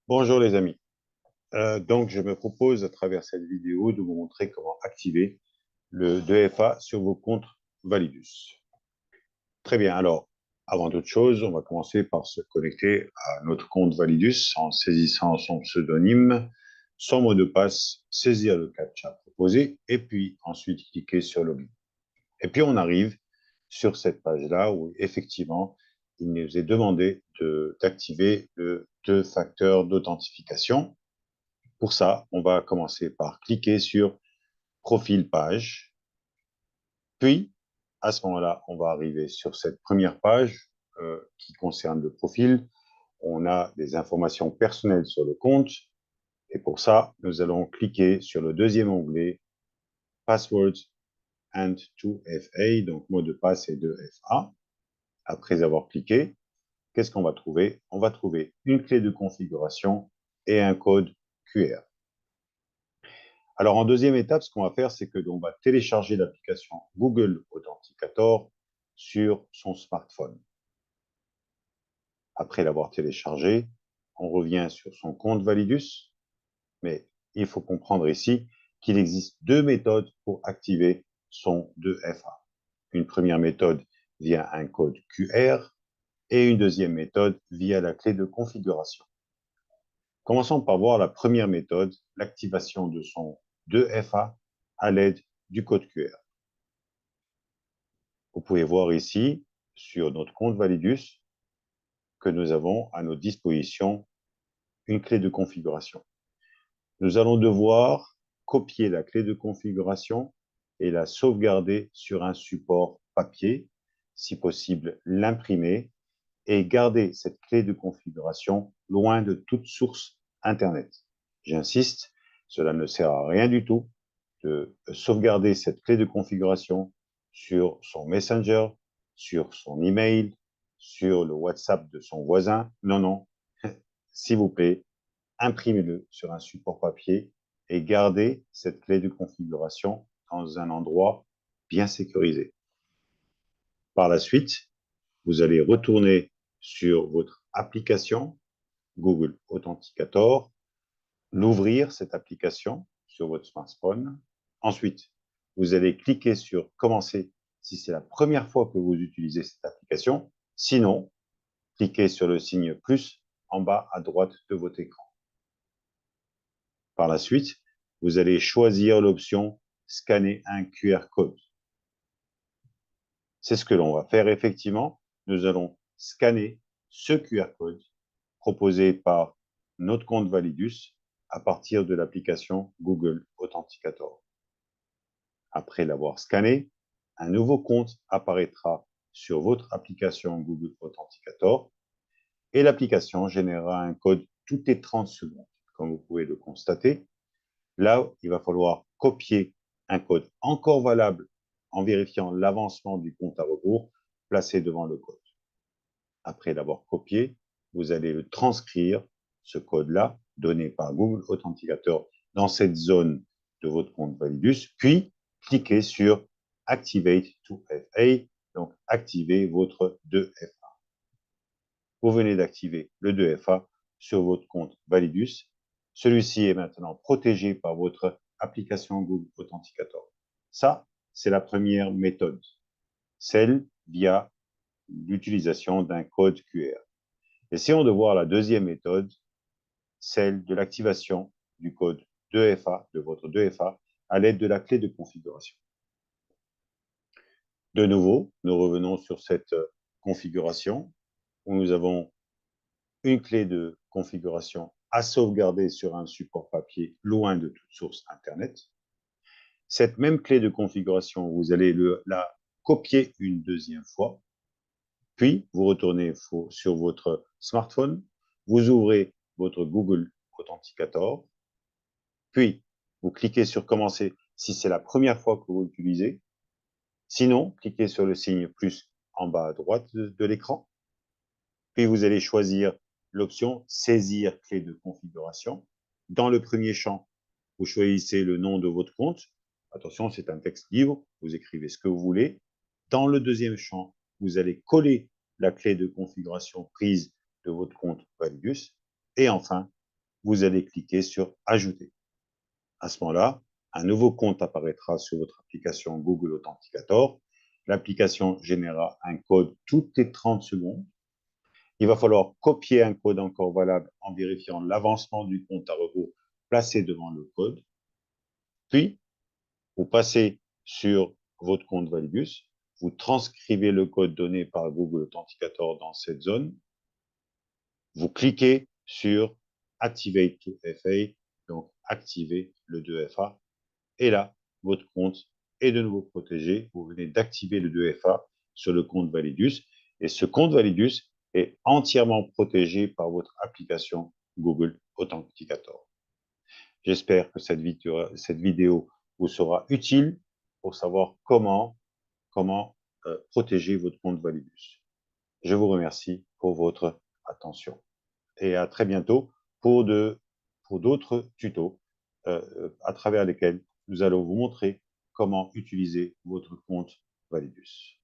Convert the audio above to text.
Bonjour les amis. Donc, je me propose à travers cette vidéo de vous montrer comment activer le 2FA sur vos comptes Validus. Très bien. Alors, avant toute chose, on va commencer par se connecter à notre compte Validus en saisissant son pseudonyme, son mot de passe, saisir le captcha proposé et puis ensuite cliquer sur Login. Et puis, on arrive sur cette page-là où effectivement, il nous est demandé d'activer le deux facteurs d'authentification. Pour ça, on va commencer par cliquer sur Profil page. Puis, à ce moment-là, on va arriver sur cette première page qui concerne le profil. On a des informations personnelles sur le compte. Et pour ça, nous allons cliquer sur le deuxième onglet Passwords and 2FA, donc mot de passe et 2FA. Après avoir cliqué, qu'est-ce qu'on va trouver? On va trouver une clé de configuration et un code QR. Alors, en deuxième étape, ce qu'on va faire, c'est que l'on va télécharger l'application Google Authenticator sur son smartphone. Après l'avoir téléchargé, on revient sur son compte Validus, mais il faut comprendre ici qu'il existe deux méthodes pour activer son 2FA. Une première méthode via un code QR et une deuxième méthode via la clé de configuration. Commençons par voir la première méthode, l'activation de son 2FA à l'aide du code QR. Vous pouvez voir ici, sur notre compte Validus, que nous avons à notre disposition une clé de configuration. Nous allons devoir copier la clé de configuration et la sauvegarder sur un support papier, si possible l'imprimer, et garder cette clé de configuration loin de toute source Internet. J'insiste, cela ne sert à rien du tout de sauvegarder cette clé de configuration sur son Messenger, sur son email, sur le WhatsApp de son voisin. Non, non, s'il vous plaît, imprimez-le sur un support papier et gardez cette clé de configuration dans un endroit bien sécurisé. Par la suite, vous allez retourner sur votre application Google Authenticator, l'ouvrir cette application sur votre smartphone. Ensuite, vous allez cliquer sur Commencer si c'est la première fois que vous utilisez cette application. Sinon, cliquez sur le signe plus en bas à droite de votre écran. Par la suite, vous allez choisir l'option Scanner un QR code. C'est ce que l'on va faire effectivement. Nous allons scanner ce QR code proposé par notre compte Validus à partir de l'application Google Authenticator. Après l'avoir scanné, un nouveau compte apparaîtra sur votre application Google Authenticator et l'application générera un code toutes les 30 secondes. Comme vous pouvez le constater, là, il va falloir copier un code encore valable en vérifiant l'avancement du compte à rebours placé devant le code. Après l'avoir copié, vous allez le transcrire, ce code-là, donné par Google Authenticator, dans cette zone de votre compte Validus, puis cliquez sur Activate 2FA, donc activez votre 2FA. Vous venez d'activer le 2FA sur votre compte Validus. Celui-ci est maintenant protégé par votre application Google Authenticator. Ça, c'est la première méthode, celle via l'utilisation d'un code QR. Essayons de voir la deuxième méthode, celle de l'activation du code 2FA, de votre 2FA, à l'aide de la clé de configuration. De nouveau, nous revenons sur cette configuration où nous avons une clé de configuration à sauvegarder sur un support papier loin de toute source Internet. Cette même clé de configuration, vous allez la copier une deuxième fois, puis vous retournez sur votre smartphone, vous ouvrez votre Google Authenticator, puis vous cliquez sur Commencer si c'est la première fois que vous l'utilisez. Sinon, cliquez sur le signe plus en bas à droite de l'écran, puis vous allez choisir l'option Saisir clé de configuration. Dans le premier champ, vous choisissez le nom de votre compte. Attention, c'est un texte libre, vous écrivez ce que vous voulez. Dans le deuxième champ, vous allez coller la clé de configuration prise de votre compte Validus. Et enfin, vous allez cliquer sur « Ajouter ». À ce moment-là, un nouveau compte apparaîtra sur votre application Google Authenticator. L'application générera un code toutes les 30 secondes. Il va falloir copier un code encore valable en vérifiant l'avancement du compte à rebours placé devant le code. Puis, vous passez sur votre compte Validus, vous transcrivez le code donné par Google Authenticator dans cette zone, vous cliquez sur Activate 2FA, donc activer le 2FA, et là, votre compte est de nouveau protégé. Vous venez d'activer le 2FA sur le compte Validus, et ce compte Validus est entièrement protégé par votre application Google Authenticator. J'espère que cette vidéo vous sera utile pour savoir comment protéger votre compte Validus. Je vous remercie pour votre attention et à très bientôt pour d'autres tutos à travers lesquels nous allons vous montrer comment utiliser votre compte Validus.